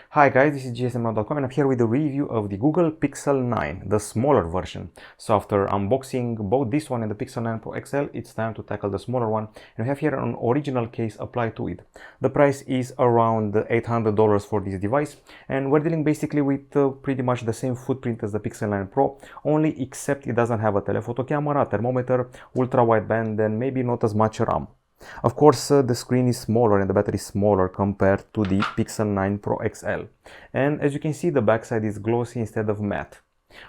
Hi guys, this is GSMDome and I'm here with a review of the Google Pixel 9, the smaller version. So after unboxing both this one and the Pixel 9 Pro XL, it's time to tackle the smaller one. And we have here an original case applied to it. The price is around $800 for this device, and we're dealing basically with pretty much the same footprint as the Pixel 9 Pro, only except it doesn't have a telephoto camera, thermometer, ultra wideband, and maybe not as much RAM. Of course, the screen is smaller and the battery is smaller compared to the Pixel 9 Pro XL. And as you can see, the backside is glossy instead of matte.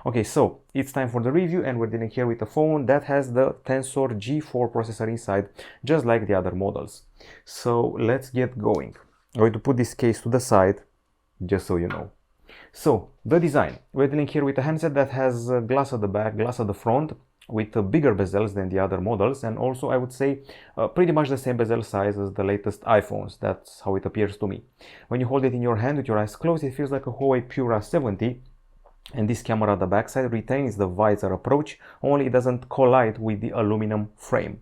Okay, so it's time for the review, and we're dealing here with a phone that has the Tensor G4 processor inside, just like the other models. So let's get going. I'm going to put this case to the side, just so you know. So the design, we're dealing here with a handset that has glass at the back, glass at the front, with bigger bezels than the other models, and also I would say pretty much the same bezel size as the latest iPhones. That's how it appears to me. When you hold it in your hand with your eyes closed, it feels like a Huawei Pura 70, and this camera at the backside retains the visor approach, only it doesn't collide with the aluminum frame.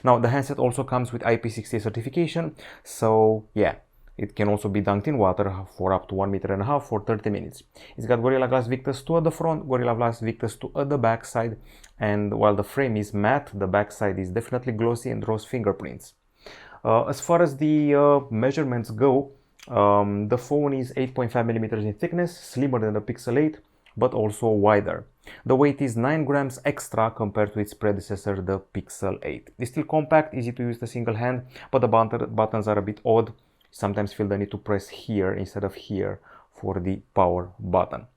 Now the handset also comes with IP68 certification, so yeah, it can also be dunked in water for up to 1.5 meters for 30 minutes. It's got Gorilla Glass Victus 2 at the front, Gorilla Glass Victus 2 at the back side, and while the frame is matte, the back side is definitely glossy and draws fingerprints. As far as the measurements go, the phone is 8.5 millimeters in thickness, slimmer than the Pixel 8, but also wider. The weight is 9 grams extra compared to its predecessor, the Pixel 8. It's still compact, easy to use with a single hand, but the buttons are a bit odd. Sometimes feel the need to press here instead of here for the power button.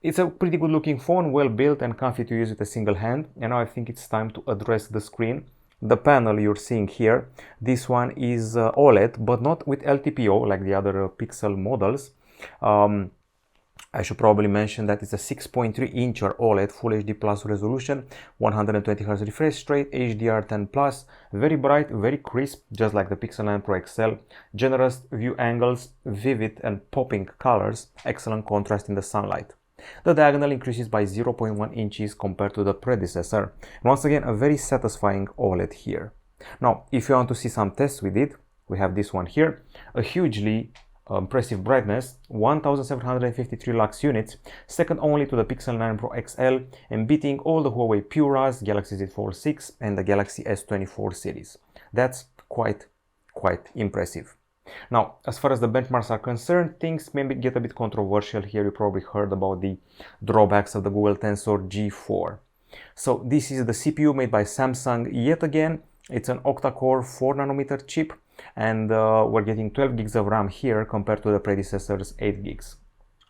It's a pretty good looking phone, well built and comfy to use with a single hand. And now I think it's time to address the screen. The panel you're seeing here, this one is OLED, but not with LTPO like the other Pixel models. I should probably mention that it's a 6.3-inch OLED Full HD Plus resolution, 120Hz refresh rate, HDR10+, very bright, very crisp, just like the Pixel 9 Pro XL, generous view angles, vivid and popping colors, excellent contrast in the sunlight. The diagonal increases by 0.1 inches compared to the predecessor. Once again, a very satisfying OLED here. Now, if you want to see some tests with it, we have this one here, a hugely impressive brightness, 1753 lux units, second only to the Pixel 9 Pro XL, and beating all the Huawei Puras, Galaxy Z Fold 6 and the Galaxy S24 series. That's quite impressive. Now, as far as the benchmarks are concerned, things maybe get a bit controversial here. You probably heard about the drawbacks of the Google Tensor G4. So this is the CPU made by Samsung yet again. It's an octa-core 4nm chip, and we're getting 12 gigs of RAM here compared to the predecessor's 8 gigs.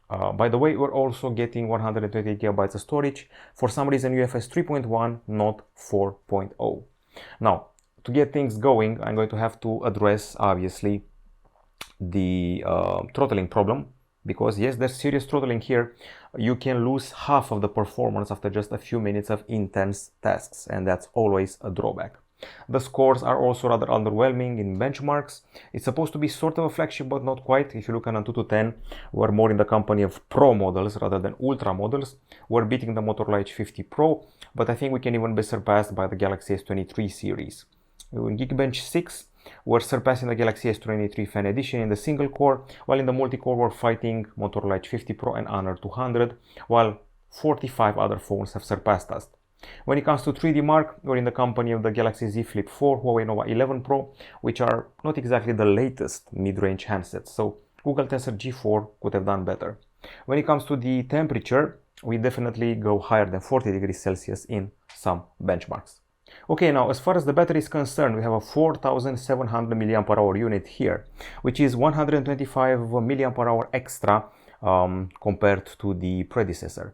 By the way, we're also getting 128 gigabytes of storage, for some reason UFS 3.1, not 4.0. Now, to get things going, I'm going to have to address, obviously, the throttling problem, because yes, there's serious throttling here. You can lose half of the performance after just a few minutes of intense tasks, and that's always a drawback. The scores are also rather underwhelming in benchmarks. It's supposed to be sort of a flagship, but not quite. If you look at 2 to 10, we're more in the company of Pro models rather than Ultra models. We're beating the Motorola H50 Pro, but I think we can even be surpassed by the Galaxy S23 series. In Geekbench 6, we're surpassing the Galaxy S23 Fan Edition in the single core, while in the multi-core we're fighting Motorola H50 Pro and Honor 200, while 45 other phones have surpassed us. When it comes to 3D Mark, we're in the company of the Galaxy Z Flip 4, Huawei Nova 11 Pro, which are not exactly the latest mid-range handsets, so Google Tensor G4 could have done better. When it comes to the temperature, we definitely go higher than 40 degrees Celsius in some benchmarks. Okay, now as far as the battery is concerned, we have a 4700 mAh unit here, which is 125 mAh extra compared to the predecessor.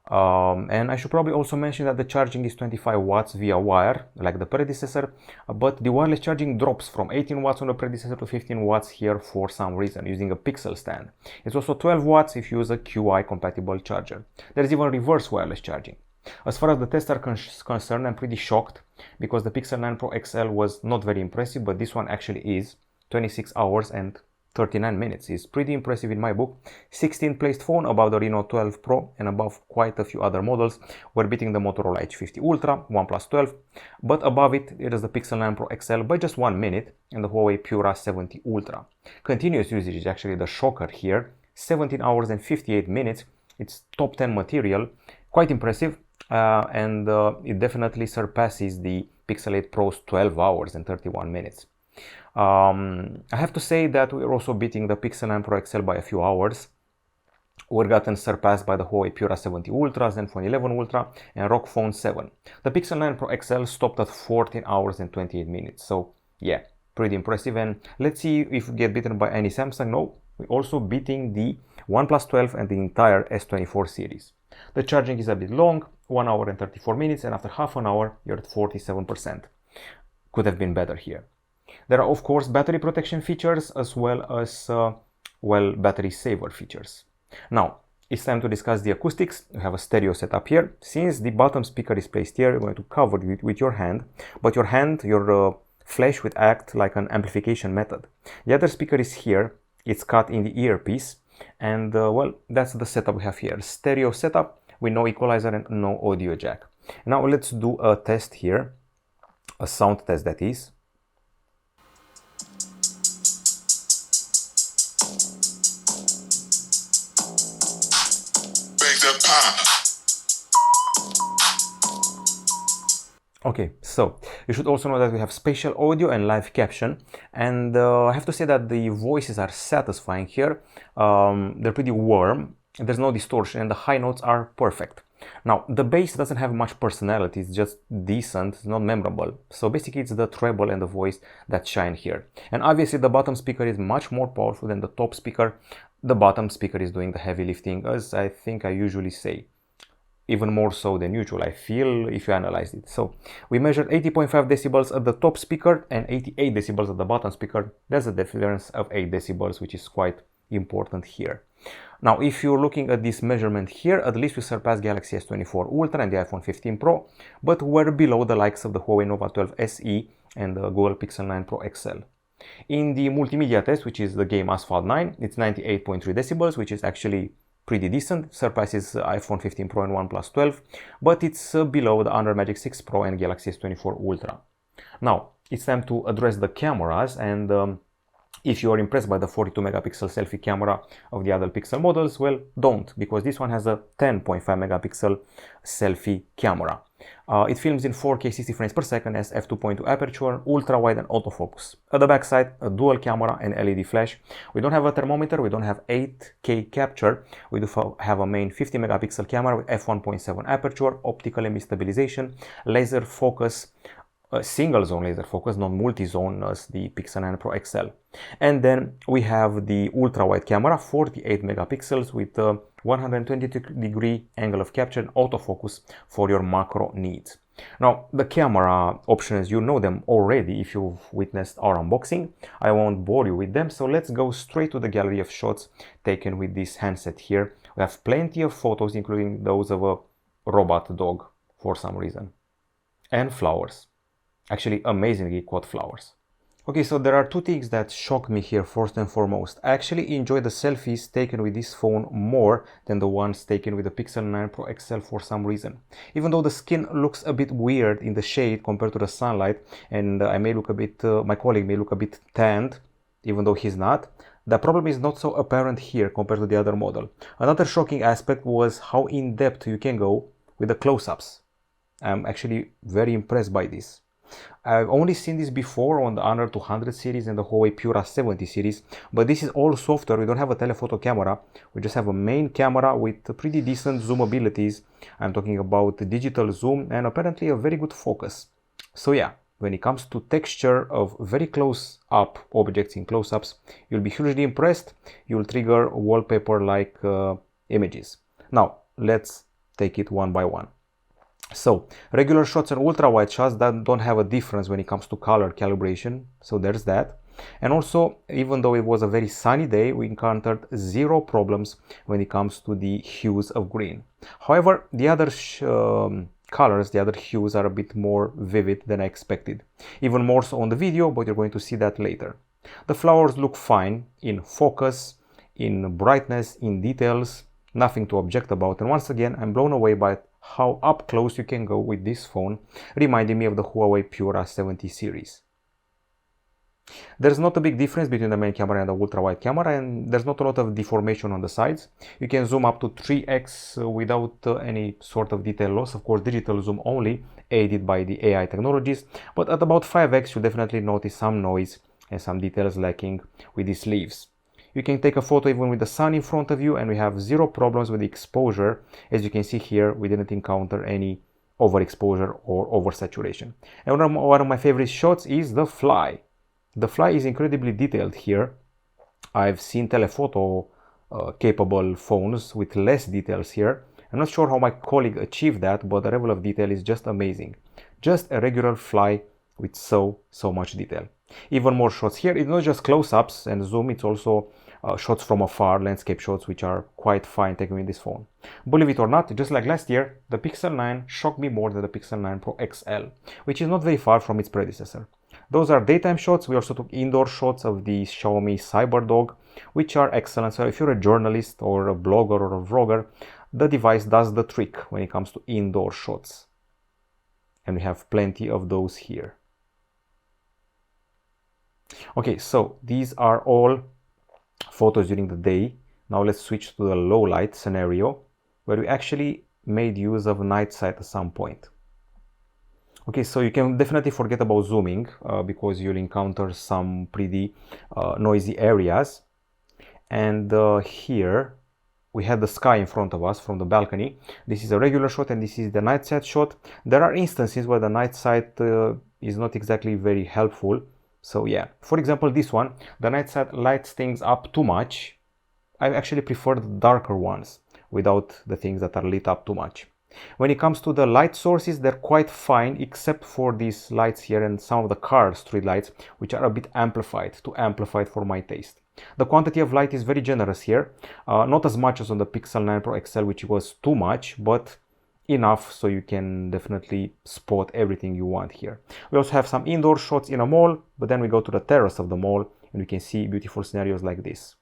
And I should probably also mention that the charging is 25 watts via wire, like the predecessor, but the wireless charging drops from 18 watts on the predecessor to 15 watts here for some reason, using a Pixel stand. It's also 12 watts if you use a QI compatible charger. There's even reverse wireless charging. As far as the tests are concerned, I'm pretty shocked, because the Pixel 9 Pro XL was not very impressive, but this one actually is. 26 hours and 39 minutes is pretty impressive in my book. 16th placed phone above the Reno 12 Pro and above quite a few other models. We're beating the Motorola H50 Ultra, OnePlus 12, but above it is the Pixel 9 Pro XL by just 1 minute and the Huawei Pura 70 Ultra. Continuous usage is actually the shocker here, 17 hours and 58 minutes. It's top 10 material, quite impressive, and it definitely surpasses the Pixel 8 Pro's 12 hours and 31 minutes. I have to say that we're also beating the Pixel 9 Pro XL by a few hours. We're gotten surpassed by the Huawei Pura 70 Ultra, Zenfone 11 Ultra, and ROG Phone 7. The Pixel 9 Pro XL stopped at 14 hours and 28 minutes. So yeah, pretty impressive. And let's see if we get beaten by any Samsung. No, we're also beating the OnePlus 12 and the entire S24 series. The charging is a bit long, 1 hour and 34 minutes, and after half an hour, you're at 47%. Could have been better here. There are, of course, battery protection features as well as, battery saver features. Now, it's time to discuss the acoustics. We have a stereo setup here. Since the bottom speaker is placed here, you're going to cover it with your hand, but your flash would act like an amplification method. The other speaker is here. It's cut in the earpiece, and that's the setup we have here. Stereo setup with no equalizer and no audio jack. Now let's do a test here, a sound test that is. Okay, so you should also know that we have spatial audio and live caption, and I have to say that the voices are satisfying here. They're pretty warm, there's no distortion, and the high notes are perfect. Now, the bass doesn't have much personality, it's just decent, it's not memorable. So basically it's the treble and the voice that shine here. And obviously the bottom speaker is much more powerful than the top speaker. The bottom speaker is doing the heavy lifting, as I think I usually say. Even more so than usual, I feel, if you analyze it. So we measured 80.5 decibels at the top speaker and 88 decibels at the bottom speaker. There's a difference of 8 decibels, which is quite important here. Now, if you're looking at this measurement here, at least we surpassed Galaxy S24 Ultra and the iPhone 15 Pro, but we're below the likes of the Huawei Nova 12 SE and the Google Pixel 9 Pro XL. In the multimedia test, which is the game Asphalt 9, it's 98.3 decibels, which is actually pretty decent, surpasses iPhone 15 Pro and OnePlus 12, but it's below the Honor Magic 6 Pro and Galaxy S24 Ultra. Now, it's time to address the cameras, and if you are impressed by the 42 megapixel selfie camera of the other Pixel models, well, don't, because this one has a 10.5 megapixel selfie camera. It films in 4K 60 frames per second as f2.2 aperture, ultra wide and autofocus. At the back side, a dual camera and LED flash. We don't have a thermometer, we don't have 8K capture. We do have a main 50 megapixel camera with f1.7 aperture, optical image stabilization, laser focus, single zone laser focus, not multi-zone as the Pixel 9 Pro XL. And then we have the ultra wide camera, 48 megapixels with 120-degree angle of capture and autofocus for your macro needs. Now, the camera options, you know them already if you've witnessed our unboxing. I won't bore you with them, so let's go straight to the gallery of shots taken with this handset here. We have plenty of photos, including those of a robot dog for some reason, and flowers. Actually, amazingly caught flowers. Okay, so there are two things that shocked me here first and foremost. I actually enjoy the selfies taken with this phone more than the ones taken with the Pixel 9 Pro XL for some reason. Even though the skin looks a bit weird in the shade compared to the sunlight, and I may look a bit, my colleague may look a bit tanned, even though he's not, the problem is not so apparent here compared to the other model. Another shocking aspect was how in-depth you can go with the close-ups. I'm actually very impressed by this. I've only seen this before on the Honor 200 series and the Huawei Pura 70 series, but this is all software. We don't have a telephoto camera, we just have a main camera with pretty decent zoom abilities. I'm talking about digital zoom and apparently a very good focus. So yeah, when it comes to texture of very close up objects in close-ups, you'll be hugely impressed. You'll trigger wallpaper-like images. Now, let's take it one by one. So, regular shots and ultra-wide shots that don't have a difference when it comes to color calibration, so there's that. And also, even though it was a very sunny day, we encountered zero problems when it comes to the hues of green. However, the other colors, the other hues are a bit more vivid than I expected. Even more so on the video, but you're going to see that later. The flowers look fine in focus, in brightness, in details, nothing to object about. And once again, I'm blown away by how up close you can go with this phone, reminding me of the Huawei Pura 70 series. There's not a big difference between the main camera and the ultra-wide camera, and there's not a lot of deformation on the sides. You can zoom up to 3x without any sort of detail loss. Of course, digital zoom only, aided by the AI technologies, but at about 5x you definitely notice some noise and some details lacking with these leaves. You can take a photo even with the sun in front of you, and we have zero problems with the exposure. As you can see here, we didn't encounter any overexposure or oversaturation. And one of my favorite shots is the fly. The fly is incredibly detailed here. I've seen telephoto capable phones with less details here. I'm not sure how my colleague achieved that, but the level of detail is just amazing. Just a regular fly with so much detail. Even more shots here. It's not just close-ups and zoom, it's also shots from afar, landscape shots, which are quite fine taken with this phone. Believe it or not, just like last year, the Pixel 9 shocked me more than the Pixel 9 Pro XL, which is not very far from its predecessor. Those are daytime shots. We also took indoor shots of the Xiaomi CyberDog, which are excellent. So if you're a journalist or a blogger or a vlogger, the device does the trick when it comes to indoor shots. And we have plenty of those here. Okay, so these are all photos during the day. Now let's switch to the low light scenario, where we actually made use of night sight at some point. Okay, so you can definitely forget about zooming because you'll encounter some pretty noisy areas. And here we had the sky in front of us from the balcony. This is a regular shot and this is the night sight shot. There are instances where the night sight is not exactly very helpful. So yeah, for example, this one, the night sight lights things up too much. I actually prefer the darker ones without the things that are lit up too much. When it comes to the light sources, they're quite fine, except for these lights here and some of the car street lights, which are a bit amplified, too amplified for my taste. The quantity of light is very generous here, not as much as on the Pixel 9 Pro XL, which was too much, but enough so you can definitely spot everything you want here. We also have some indoor shots in a mall, but then we go to the terrace of the mall and we can see beautiful scenarios like this.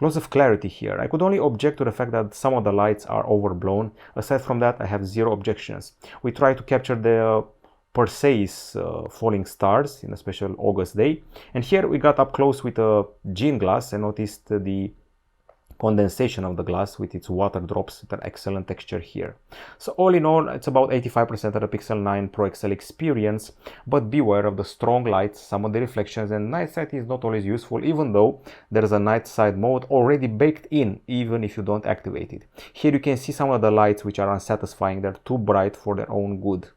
Lots of clarity here. I could only object to the fact that some of the lights are overblown. Aside from that, I have zero objections. We try to capture the Perseus falling stars in a special August day. And here we got up close with a gin glass and noticed the condensation of the glass with its water drops with an excellent texture here. So all in all, it's about 85% of the Pixel 9 Pro XL experience, but beware of the strong lights, some of the reflections, and night sight is not always useful, even though there's a night sight mode already baked in, even if you don't activate it. Here you can see some of the lights which are unsatisfying, they're too bright for their own good.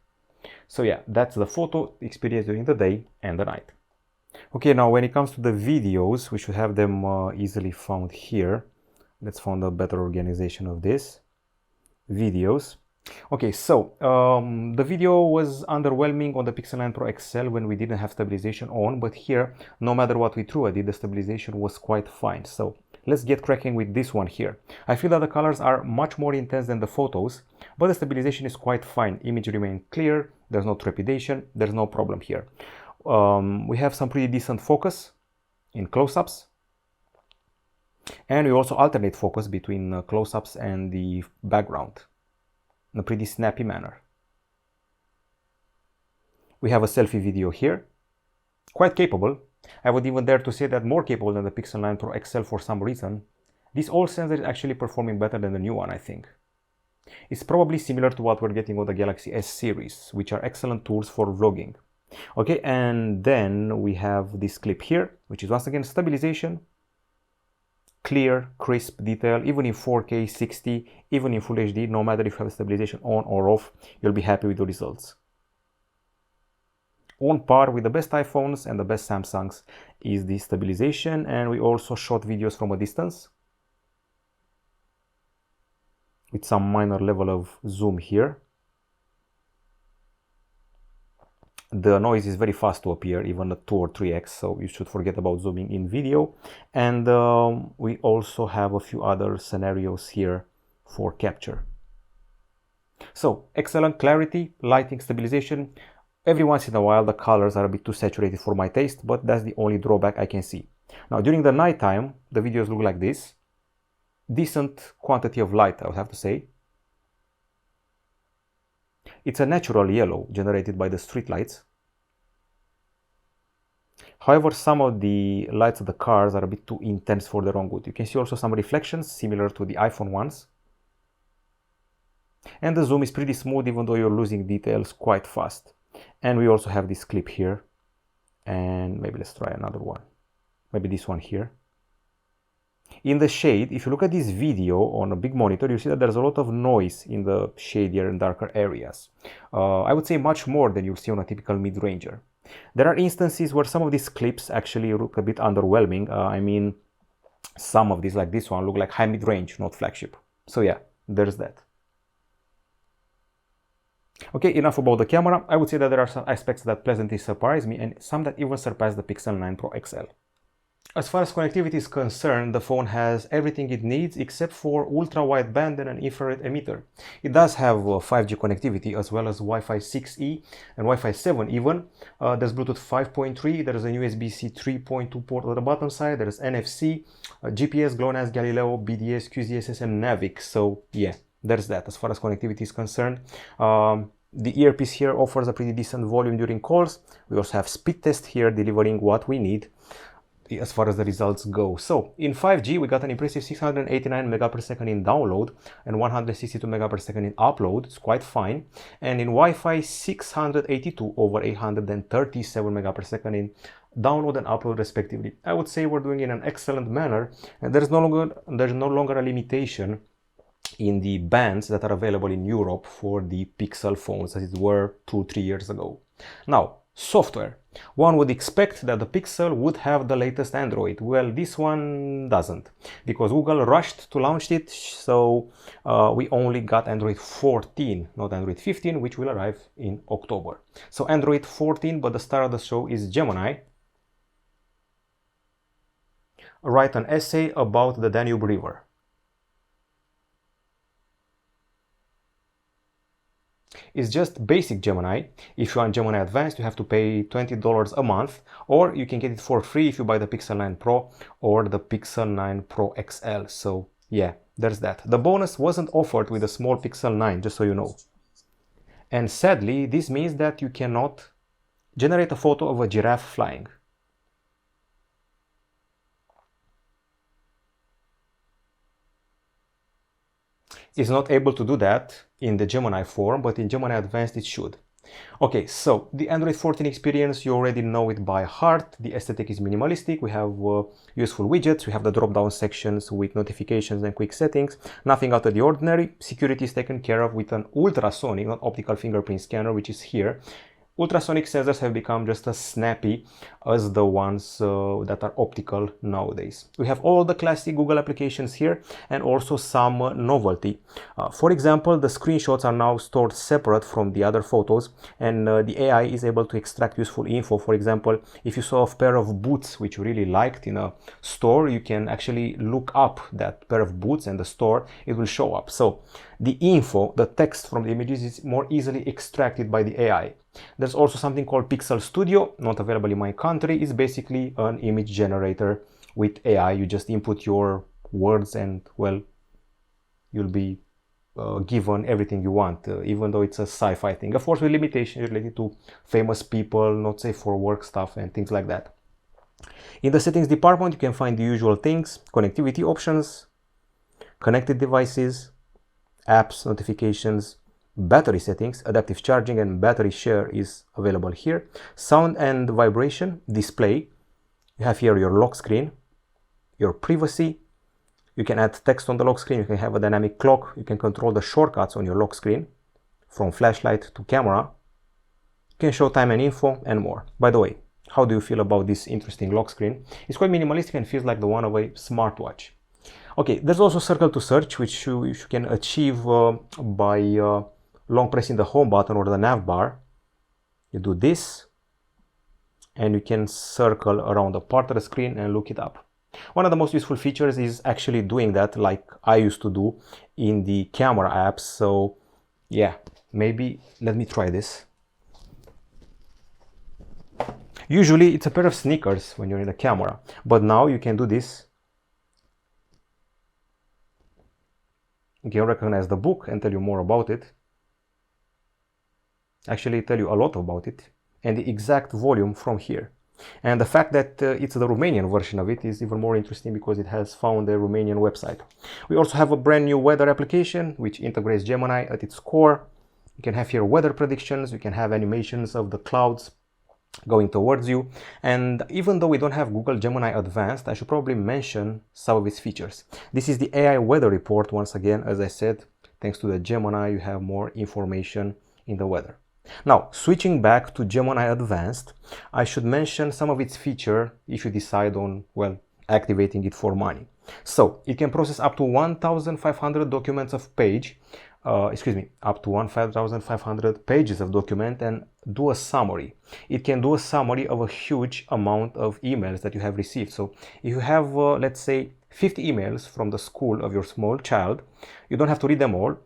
So yeah, that's the photo experience during the day and the night. Okay, now when it comes to the videos, we should have them easily found here. Let's find a better organization of this. Videos. Okay, so the video was underwhelming on the Pixel 9 Pro XL when we didn't have stabilization on, but here, no matter what we threw at it, the stabilization was quite fine. So let's get cracking with this one here. I feel that the colors are much more intense than the photos, but the stabilization is quite fine. Image remains clear, there's no trepidation, there's no problem here. We have some pretty decent focus in close-ups. And we also alternate focus between close-ups and the background in a pretty snappy manner. We have a selfie video here, quite capable. I would even dare to say that more capable than the Pixel 9 Pro XL for some reason. This old sensor is actually performing better than the new one, I think. It's probably similar to what we're getting on the Galaxy S series, which are excellent tools for vlogging. Okay, and then we have this clip here, which is once again stabilization. Clear, crisp detail, even in 4K, 60, even in Full HD, no matter if you have stabilization on or off, you'll be happy with the results. On par with the best iPhones and the best Samsungs is the stabilization, and we also shot videos from a distance with some minor level of zoom here. The noise is very fast to appear, even at 2 or 3x, so you should forget about zooming in video. And we also have a few other scenarios here for capture. So excellent clarity, lighting, stabilization, Every once in a while the colors are a bit too saturated for my taste, but that's the only drawback I can see. Now during the night time, the videos look like this. Decent quantity of light, I would have to say. It's a natural yellow generated by the street lights. However, some of the lights of the cars are a bit too intense for their own good. You can see also some reflections similar to the iPhone ones. And the zoom is pretty smooth, even though you're losing details quite fast. And we also have this clip here. And maybe let's try another one. Maybe this one here. In the shade, if you look at this video on a big monitor, you see that there's a lot of noise in the shadier and darker areas. I would say much more than you'll see on a typical mid-ranger. There are instances where some of these clips actually look a bit underwhelming. I mean, some of these, like this one, look like high mid-range, not flagship. So yeah, there's that. Okay, enough about the camera. I would say that there are some aspects that pleasantly surprise me and some that even surpass the Pixel 9 Pro XL. As far as connectivity is concerned, the phone has everything it needs except for ultra-wideband and an infrared emitter. It does have 5G connectivity as well as Wi-Fi 6E and Wi-Fi 7 even. There's Bluetooth 5.3, there's a USB-C 3.2 port on the bottom side, there's NFC, GPS, GLONASS, Galileo, BDS, QZSS and Navic. So yeah, there's that as far as connectivity is concerned. The earpiece here offers a pretty decent volume during calls. We also have speed test here delivering what we need as far as the results go. So in 5G we got an impressive 689 megapsecond in download and 162 megapsecond in upload. It's quite fine. And in Wi-Fi 682 over 837 megapsecond in download and upload respectively. I would say we're doing it in an excellent manner, and there's no longer a limitation in the bands that are available in Europe for the Pixel phones as it were 2-3 years ago. Now, software. One would expect that the Pixel would have the latest Android. Well, this one doesn't, because Google rushed to launch it, so we only got Android 14, not Android 15, which will arrive in October. So Android 14, but the star of the show is Gemini. Write an essay about the Danube River. It's just basic Gemini. If you want Gemini Advanced, you have to pay $20 a month, or you can get it for free if you buy the Pixel 9 Pro or the Pixel 9 Pro XL. So yeah, there's that. The bonus wasn't offered with the small Pixel 9, just so you know. And sadly, this means that you cannot generate a photo of a giraffe flying. It's not able to do that in the Gemini form, but in Gemini Advanced it should. Okay, so the Android 14 experience, you already know it by heart. The aesthetic is minimalistic. We have useful widgets. We have the drop-down sections with notifications and quick settings. Nothing out of the ordinary. Security is taken care of with an ultrasonic, not optical fingerprint scanner, which is here. Ultrasonic sensors have become just as snappy as the ones that are optical nowadays. We have all the classic Google applications here and also some novelty. For example, the screenshots are now stored separate from the other photos, and the AI is able to extract useful info. For example, if you saw a pair of boots which you really liked in a store, you can actually look up that pair of boots and the store, it will show up. So the info, the text from the images is more easily extracted by the AI. There's also something called Pixel Studio, not available in my country. It's basically an image generator with AI. You just input your words and, well, you'll be given everything you want, even though it's a sci-fi thing. Of course, with limitations related to famous people, not safe for work stuff and things like that. In the settings department, you can find the usual things: connectivity options, connected devices, apps, notifications, battery settings, adaptive charging and battery share is available here. Sound and vibration, display. You have here your lock screen, your privacy. You can add text on the lock screen. You can have a dynamic clock. You can control the shortcuts on your lock screen, from flashlight to camera. You can show time and info and more. By the way, how do you feel about this interesting lock screen? It's quite minimalistic and feels like the one of a smartwatch. Okay, there's also circle to search, which you can achieve by long pressing the home button or the nav bar. You do this and you can circle around a part of the screen and look it up. One of the most useful features is actually doing that, like I used to do in the camera apps. So yeah, maybe let me try this. Usually it's a pair of sneakers when you're in the camera, but now you can do this. You can recognize the book and tell you more about it. Actually tell you a lot about it and the exact volume from here. And the fact that it's the Romanian version of it is even more interesting because it has found a Romanian website. We also have a brand new weather application which integrates Gemini at its core. You can have here weather predictions, you can have animations of the clouds going towards you. And even though we don't have Google Gemini Advanced, I should probably mention some of its features. This is the AI weather report. Once again, as I said, thanks to the Gemini, you have more information in the weather. Now, switching back to Gemini Advanced, I should mention some of its features if you decide on, well, activating it for money. So, it can process up to 1,500 documents of page, up to 1,500 pages of document and do a summary. It can do a summary of a huge amount of emails that you have received. So, if you have, let's say, 50 emails from the school of your small child, you don't have to read them all.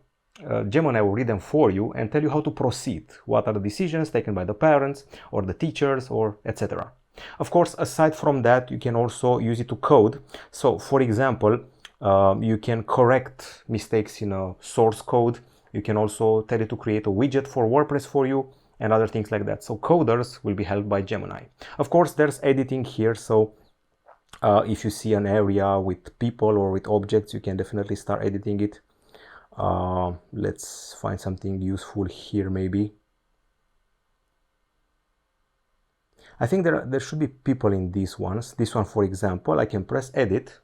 Gemini will read them for you and tell you how to proceed. What are the decisions taken by the parents or the teachers or etc. Of course, aside from that, you can also use it to code. So, for example, you can correct mistakes in a source code. You can also tell it to create a widget for WordPress for you and other things like that. So, coders will be helped by Gemini. Of course, there's editing here. So, if you see an area with people or with objects, you can definitely start editing it. Let's find something useful here maybe. I think there should be people in these ones. This one, for example, I can press edit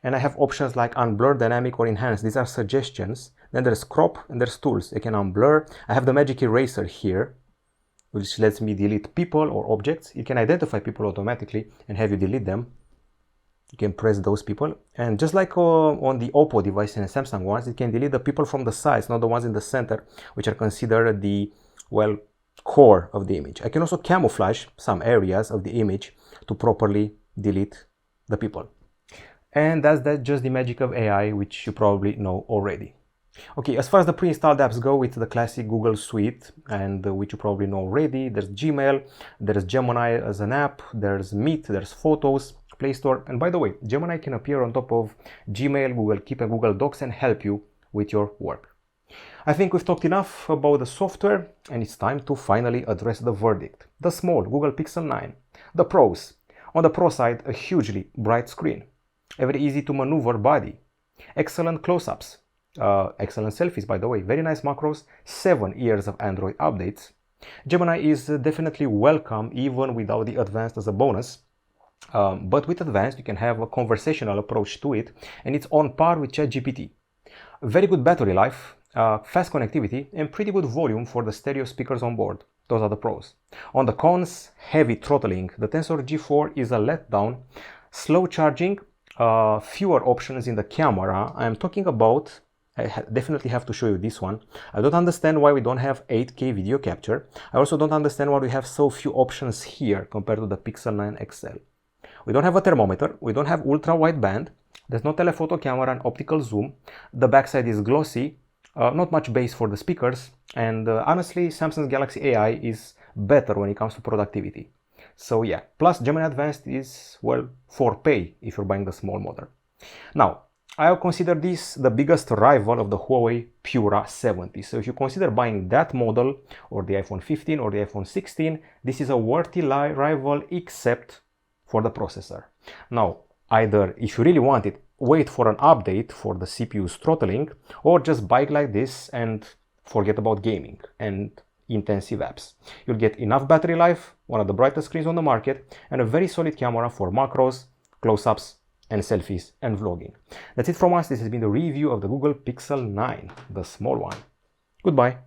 and I have options like unblur, dynamic or enhance. These are suggestions. Then there's crop and there's tools. I can unblur. I have the magic eraser here, which lets me delete people or objects. It can identify people automatically and have you delete them. You can press those people, and just like on the Oppo device and Samsung ones, it can delete the people from the sides, not the ones in the center, which are considered the, well, core of the image. I can also camouflage some areas of the image to properly delete the people. And that's just the magic of AI, which you probably know already. Okay, as far as the pre-installed apps go, it's the classic Google Suite, and which you probably know already. There's Gmail, there's Gemini as an app, there's Meet, there's Photos, Play Store. And by the way, Gemini can appear on top of Gmail, Google Keep and Google Docs and help you with your work. I think we've talked enough about the software and it's time to finally address the verdict. The small Google Pixel 9. The pros. On the pro side, a hugely bright screen. A very easy to maneuver body. Excellent close-ups. Excellent selfies, by the way. Very nice macros. 7 years of Android updates. Gemini is definitely welcome even without the advanced as a bonus. But with advanced, you can have a conversational approach to it, and it's on par with ChatGPT. Very good battery life, fast connectivity, and pretty good volume for the stereo speakers on board. Those are the pros. On the cons, heavy throttling. The Tensor G4 is a letdown. Slow charging, fewer options in the camera. I'm talking about, I definitely have to show you this one. I don't understand why we don't have 8K video capture. I also don't understand why we have so few options here compared to the Pixel 9 XL. We don't have a thermometer, we don't have ultra wideband, there's no telephoto camera and optical zoom, the backside is glossy, not much bass for the speakers, and honestly Samsung's Galaxy AI is better when it comes to productivity. So yeah, plus Gemini Advanced is, well, for pay if you're buying the small model. Now, I consider this the biggest rival of the Huawei Pura 70. So if you consider buying that model or the iPhone 15 or the iPhone 16, this is a worthy rival except for the processor. Now, either if you really want it, wait for an update for the CPU's throttling, or just buy it like this and forget about gaming and intensive apps. You'll get enough battery life, one of the brightest screens on the market, and a very solid camera for macros, close-ups, and selfies and vlogging. That's it from us. This has been the review of the Google Pixel 9, the small one. Goodbye.